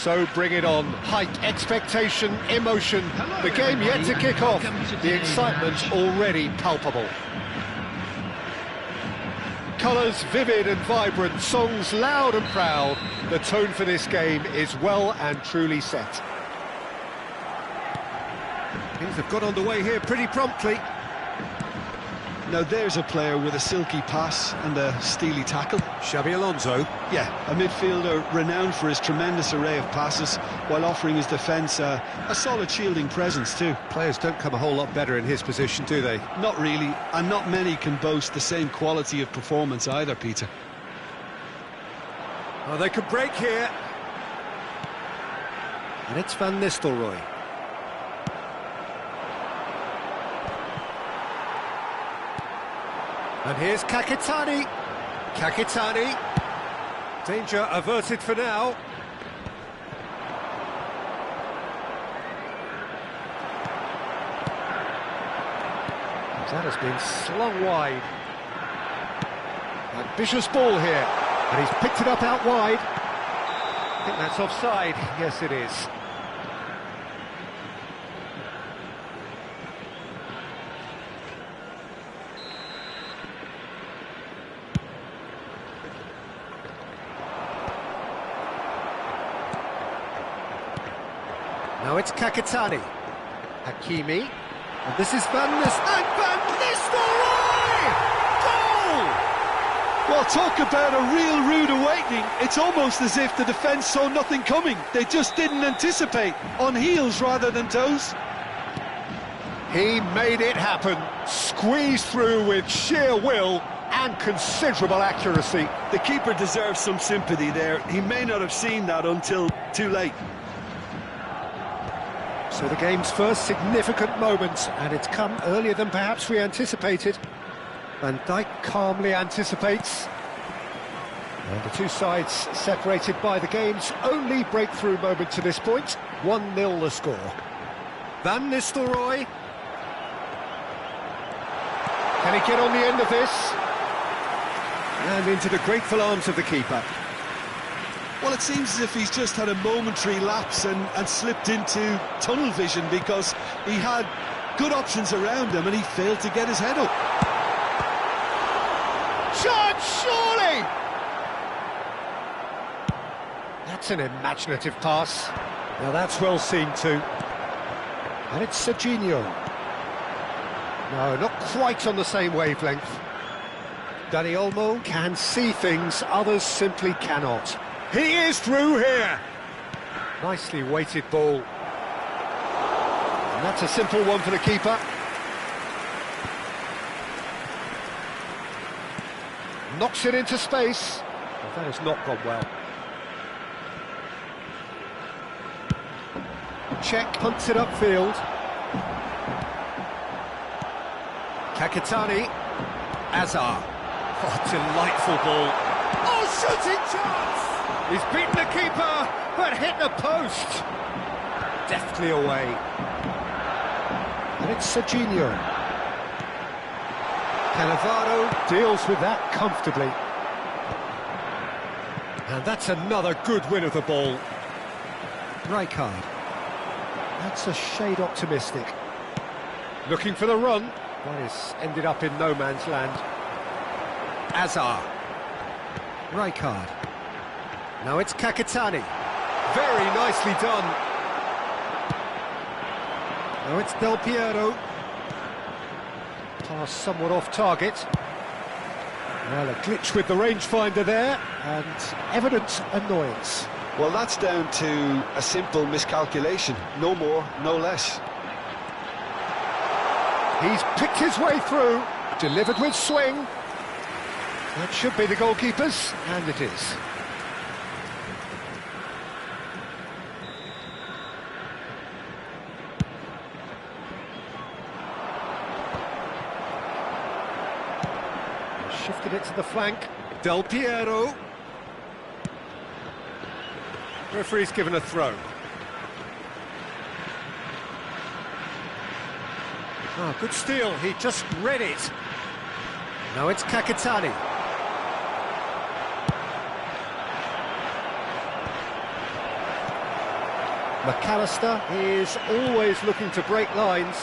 So bring it on. Height, expectation, emotion. The game yet to kick off. The excitement already palpable. Colours vivid and vibrant, songs loud and proud. The tone for this game is well and truly set. Things have got underway here pretty promptly. Now there's a player with a silky pass and a steely tackle. Xabi Alonso. Yeah, a midfielder renowned for his tremendous array of passes, while offering his defence a solid shielding presence too. Players don't come a whole lot better in his position, do they? Not really, and not many can boast the same quality of performance either, Peter. Oh, they could break here. And it's Van Nistelrooy. And here's Kakitani. Kakitani. Danger averted for now. That has been slung wide. Ambitious ball here. And he's picked it up out wide. I think that's offside. Yes, it is. Now it's Kakitani. Hakimi. And this is Van Nistelrooy! Goal! Well, talk about a real rude awakening. It's almost as if the defence saw nothing coming. They just didn't anticipate. On heels rather than toes. He made it happen. Squeezed through with sheer will and considerable accuracy. The keeper deserves some sympathy there. He may not have seen that until too late. So the game's first significant moment, and it's come earlier than perhaps we anticipated. Van Dijk calmly anticipates. And the two sides separated by the game's only breakthrough moment to this point. 1-0 the score. Van Nistelrooy. Can he get on the end of this? And into the grateful arms of the keeper. Well, it seems as if he's just had a momentary lapse and slipped into tunnel vision, because he had good options around him and he failed to get his head up. Chance, surely! That's an imaginative pass. Now that's well seen too. And it's Serginho. No, not quite on the same wavelength. Dani Olmo can see things others simply cannot. He is through here. Nicely weighted ball. And that's a simple one for the keeper. Knocks it into space. Well, that has not gone well. Check, punts it upfield. Kakitani. Azar. Oh, delightful ball. Oh, shooting chance! He's beaten the keeper, but hit the post. Deftly away. And it's Serginho. Cannavaro deals with that comfortably. And that's another good win of the ball. Rijkaard. That's a shade optimistic. Looking for the run. But it's ended up in no man's land. Azar. Rijkaard. Now it's Kakitani. Very nicely done. Now it's Del Piero. Pass somewhat off target. Well, a glitch with the rangefinder there, and evident annoyance. Well, that's down to a simple miscalculation. No more, no less. He's picked his way through, delivered with swing. That should be the goalkeeper's, and it is. Shifted it to the flank. Del Piero. Referee's given a throw. Ah, good steal, he just read it. Now it's Kakitani. McAllister is always looking to break lines.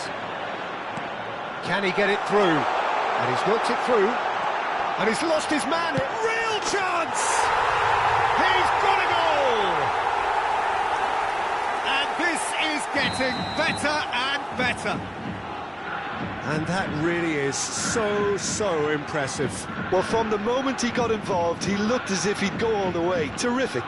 Can he get it through? And he's worked it through. And he's lost his man. Real chance! He's got a goal! And this is getting better and better. And that really is so impressive. Well, from the moment he got involved, he looked as if he'd go all the way. Terrific.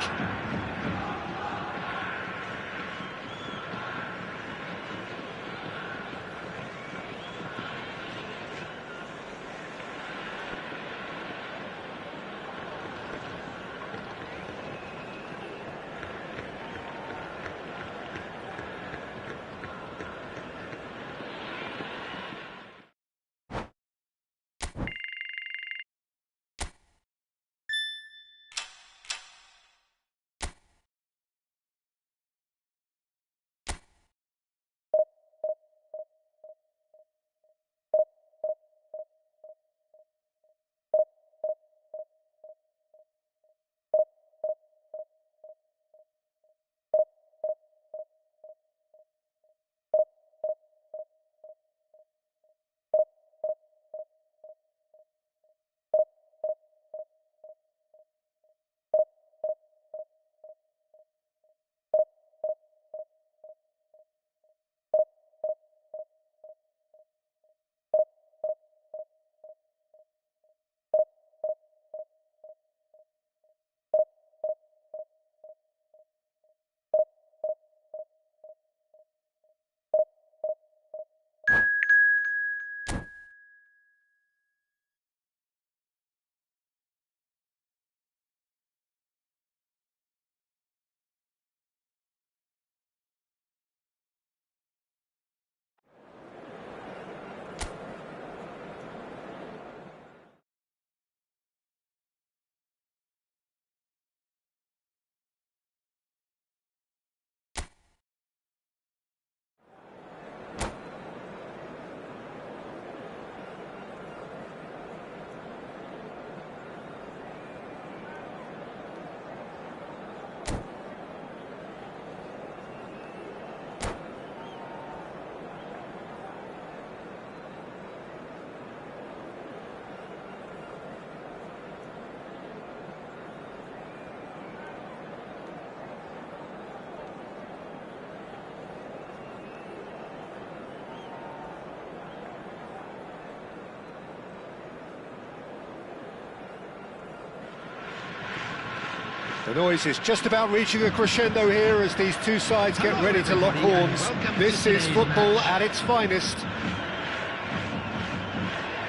The noise is just about reaching a crescendo here as these two sides get ready to lock horns. This is football at its finest.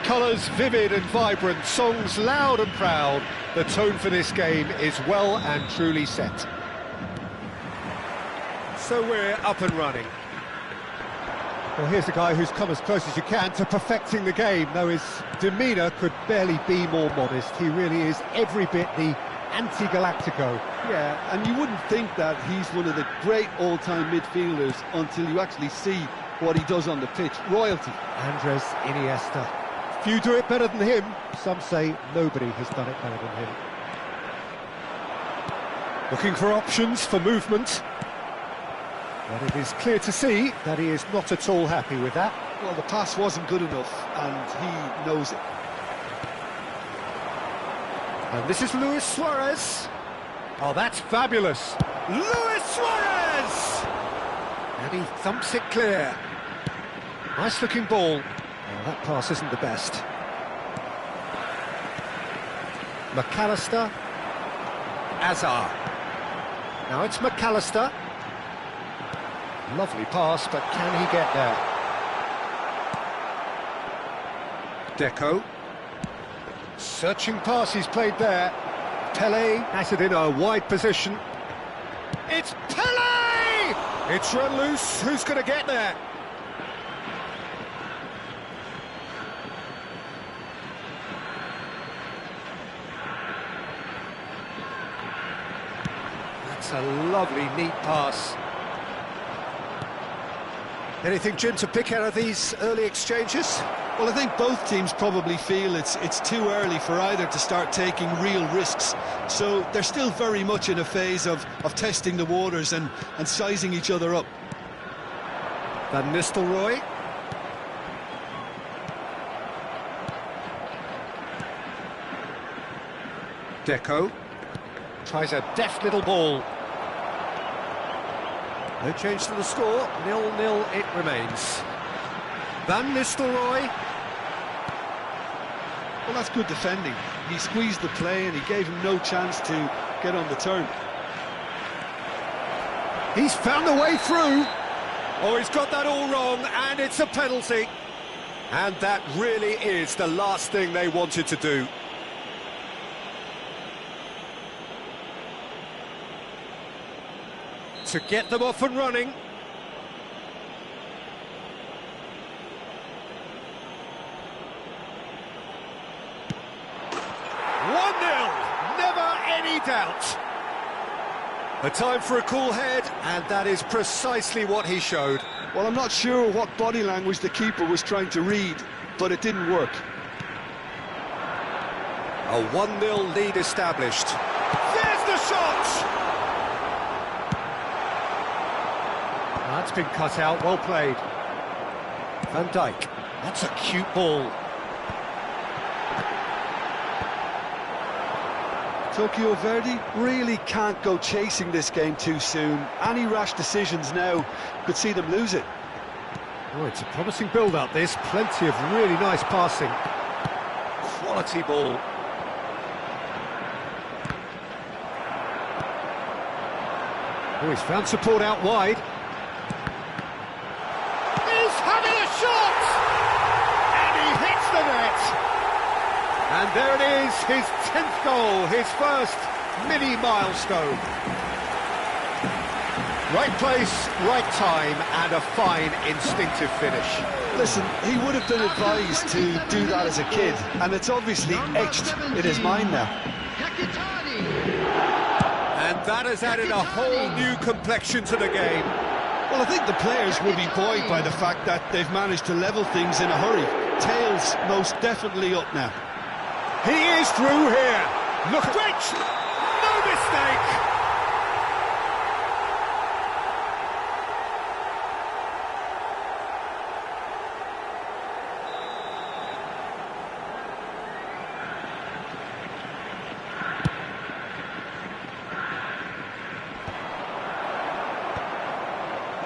Colours vivid and vibrant, songs loud and proud. The tone for this game is well and truly set. So we're up and running. Well, here's a guy who's come as close as you can to perfecting the game, though his demeanour could barely be more modest. He really is every bit the anti-Galactico. Yeah, and you wouldn't think that he's one of the great all-time midfielders until you actually see what he does on the pitch. Royalty. Andres Iniesta. Few do it better than him. Some say nobody has done it better than him. Looking for options for movement. But it is clear to see that he is not at all happy with that. Well, the pass wasn't good enough, and he knows it. And this is Luis Suarez. Oh, that's fabulous. Luis Suarez! And he thumps it clear. Nice looking ball. Oh, that pass isn't the best. McAllister. Azar. Now it's McAllister. Lovely pass, but can he get there? Deco. Searching pass he's played there. Pele has it in a wide position. It's Pele! It's run loose. Who's going to get there? That's a lovely, neat pass. Anything, Jim, to pick out of these early exchanges? Well, I think both teams probably feel it's too early for either to start taking real risks. So they're still very much in a phase of testing the waters and sizing each other up. Van Nistelrooy. Deco. Tries a deft little ball. No change to the score, 0-0 it remains. Van Nistelrooy. Well, that's good defending. He squeezed the play and he gave him no chance to get on the turn. He's found a way through. Oh, he's got that all wrong, and it's a penalty. And that really is the last thing they wanted to do. To get them off and running. 1-0, never any doubt. A time for a cool head, and that is precisely what he showed. Well, I'm not sure what body language the keeper was trying to read, but it didn't work. A 1-0 lead established. There's the shot! That's been cut out, well played. Van Dijk, that's a cute ball. Tokyo Verdy really can't go chasing this game too soon. Any rash decisions now could see them lose it. Oh, it's a promising build-up, this. Plenty of really nice passing. Quality ball. Oh, he's found support out wide. And there it is, his 10th goal, his first mini milestone. Right place, right time, and a fine instinctive finish. Listen, he would have been advised to do that as a kid, and it's obviously etched in his mind now. And that has added a whole new complexion to the game. Well, I think the players will be buoyed by the fact that they've managed to level things in a hurry. Tails most definitely up now. He is through here. Look, Twitch! No mistake!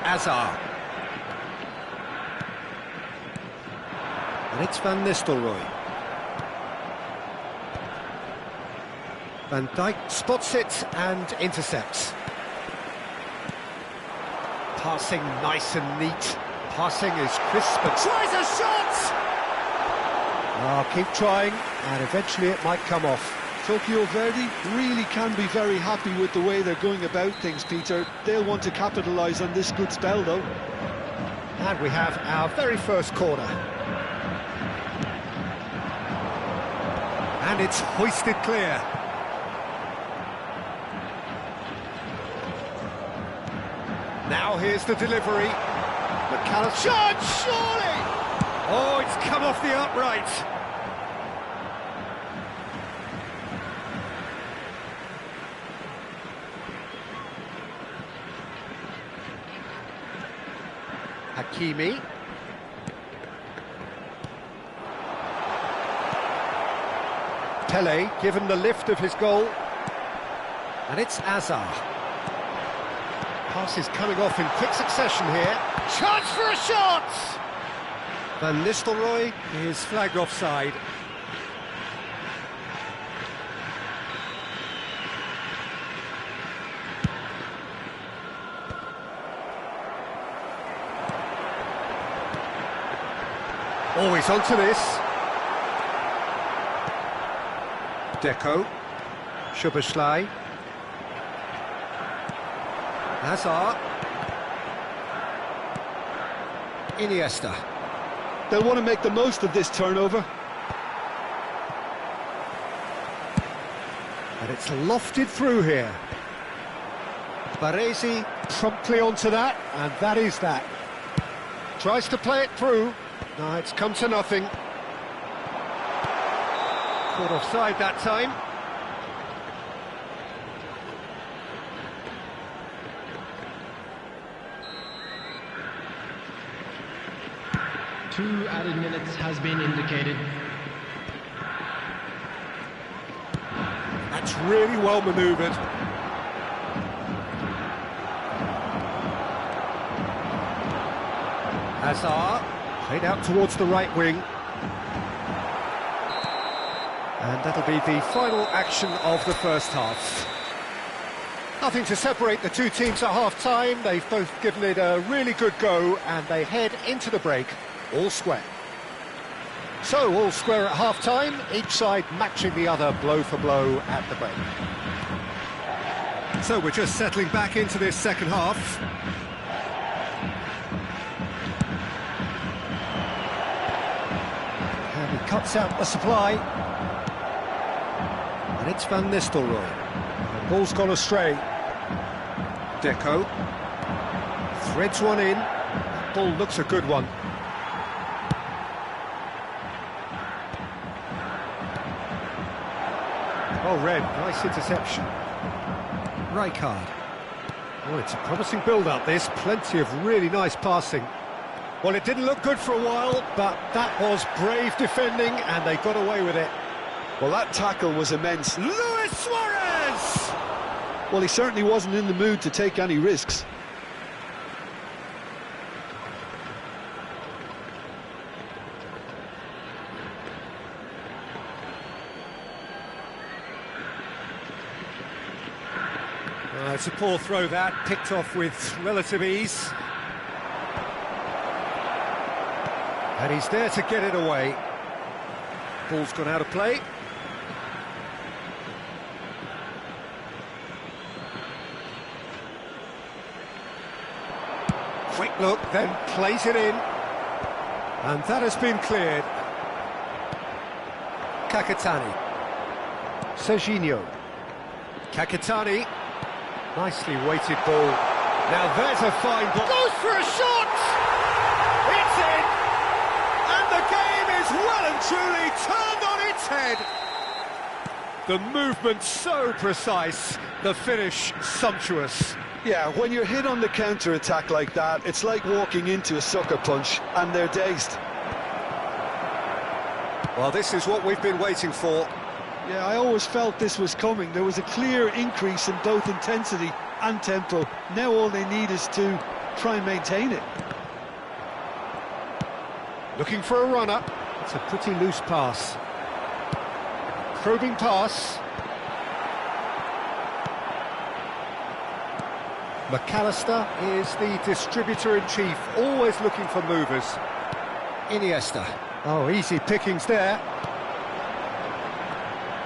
Azar. And it's Van Nistelrooy. Van Dijk spots it and intercepts. Passing nice and neat. Passing is crisp and tries a shot! Keep trying, and eventually it might come off. Tokyo Verdy really can be very happy with the way they're going about things, Peter. They'll want to capitalise on this good spell, though. And we have our very first corner. And it's hoisted clear. Now here's the delivery. McAllister. Shot, surely! Oh, it's come off the upright. Hakimi. Pele given the lift of his goal. And it's Azar. Pass is coming off in quick succession here. Chance for a shot! Van Nistelrooy is flagged offside. Always onto this. Deco. Szoboszlai. Hazard. Iniesta. They'll want to make the most of this turnover. And it's lofted through here. Baresi promptly onto that, and that is that. Tries to play it through. No, it's come to nothing. Caught offside that time. Two added minutes has been indicated. That's really well manoeuvred. Hazard, played out towards the right wing. And that'll be the final action of the first half. Nothing to separate the two teams at half-time. They've both given it a really good go, and they head into the break all square. So, all square at half-time, each side matching the other blow for blow at the break. So we're just settling back into this second half. And he cuts out the supply. And it's Van Nistelrooy. The ball's gone astray. Deco. Threads one in. That ball looks a good one. Oh, Red, nice interception. Rijkaard. Oh, it's a promising build-up, this. Plenty of really nice passing. Well, it didn't look good for a while, but that was brave defending, and they got away with it. Well, that tackle was immense. Luis Suarez! Well, he certainly wasn't in the mood to take any risks. It's a poor throw that, picked off with relative ease. And he's there to get it away. Ball's gone out of play. Quick look, then plays it in. And that has been cleared. Kakatani. Serginho. Kakatani. Nicely weighted ball. Now there's a fine ball. Goes for a shot! It's in! And the game is well and truly turned on its head. The movement so precise, the finish sumptuous. Yeah, when you're hit on the counter-attack like that, it's like walking into a sucker punch, and they're dazed. Well, this is what we've been waiting for. Yeah, I always felt this was coming. There was a clear increase in both intensity and tempo. Now all they need is to try and maintain it. Looking for a run-up. It's a pretty loose pass. Probing pass. McAllister is the distributor-in-chief, always looking for movers. Iniesta. Oh, easy pickings there.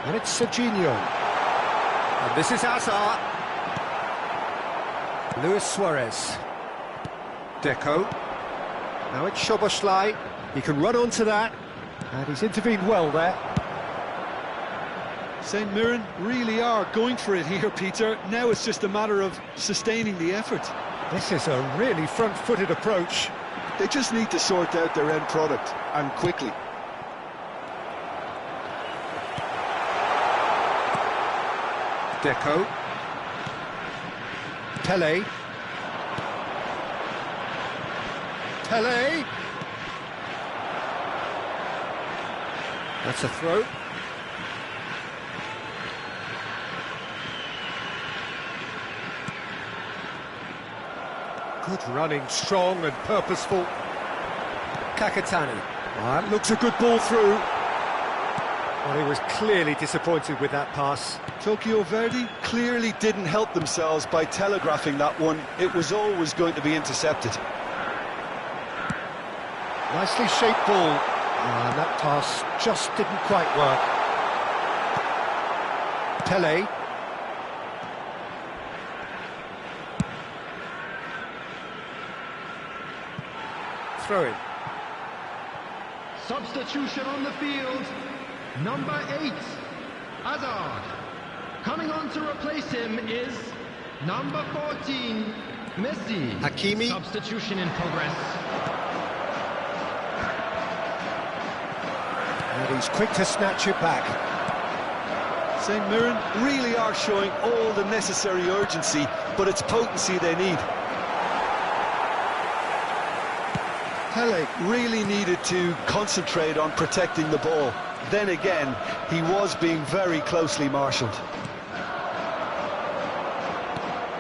And it's Serginho. And this is Hazard. Luis Suarez. Deco. Now it's Szoboszlai. He can run onto that. And he's intervened well there. St Mirren really are going for it here, Peter. Now it's just a matter of sustaining the effort. This is a really front-footed approach. They just need to sort out their end product, and quickly. Deco. Pele. Pele. That's a throw. Good running, strong and purposeful. Kakatani. That looks a good ball through. Well, he was clearly disappointed with that pass. Tokyo Verdy clearly didn't help themselves by telegraphing that one. It was always going to be intercepted. Nicely shaped ball. And that pass just didn't quite work. Pele. Throw in. Substitution on the field. Number 8, Hazard. Coming on to replace him is number 14, Messi. Hakimi. Substitution in progress. And he's quick to snatch it back. St Mirren really are showing all the necessary urgency, but it's potency they need. Pele really needed to concentrate on protecting the ball. Then again, he was being very closely marshalled.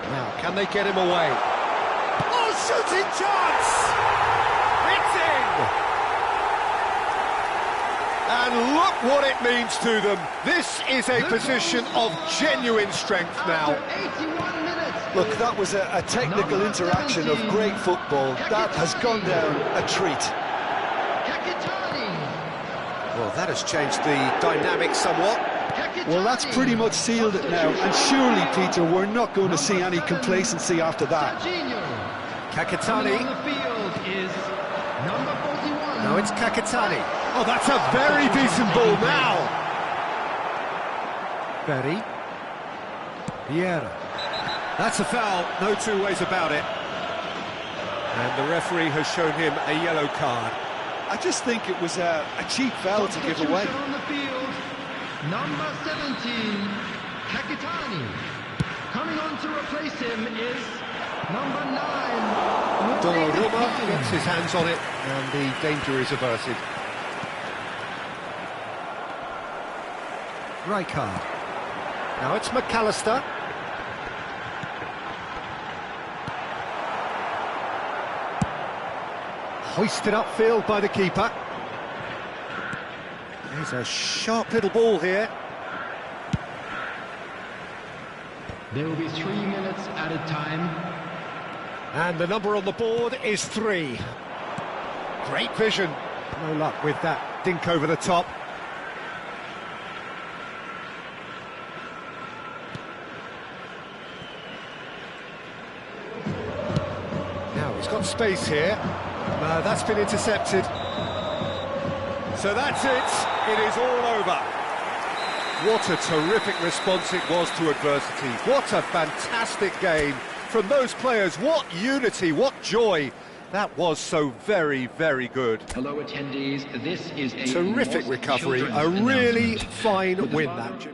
Now, can they get him away? Oh, shooting chance! It's in! And look what it means to them. This is a position of genuine strength now. After 81 minutes. Look, that was a technical interaction of great football. That has gone down a treat. Well, that has changed the dynamic somewhat. Well, that's pretty much sealed it now. And surely, Peter, we're not going to see any complacency after that. Kakatani. On the field is number 41. Now it's Kakatani. Oh, that's a very decent ball now. Berry. Vieira. That's a foul, no two ways about it. And the referee has shown him a yellow card. I just think it was a cheap foul to give away. On the field, number 17, Kakitani. Coming on to replace him is number 9. Donnarumma gets his hands on it, and the danger is averted. Rijkaard. Now it's McAllister. Hoisted upfield by the keeper. There's a sharp little ball here. There will be 3 minutes added time. And the number on the board is 3. Great vision. No luck with that dink over the top. Now he's got space here. No, that's been intercepted. So that's it. It is all over. What a terrific response it was to adversity. What a fantastic game from those players. What unity, what joy. That was so very, very good. Hello, attendees. This is a Terrific recovery. A really fine win, that.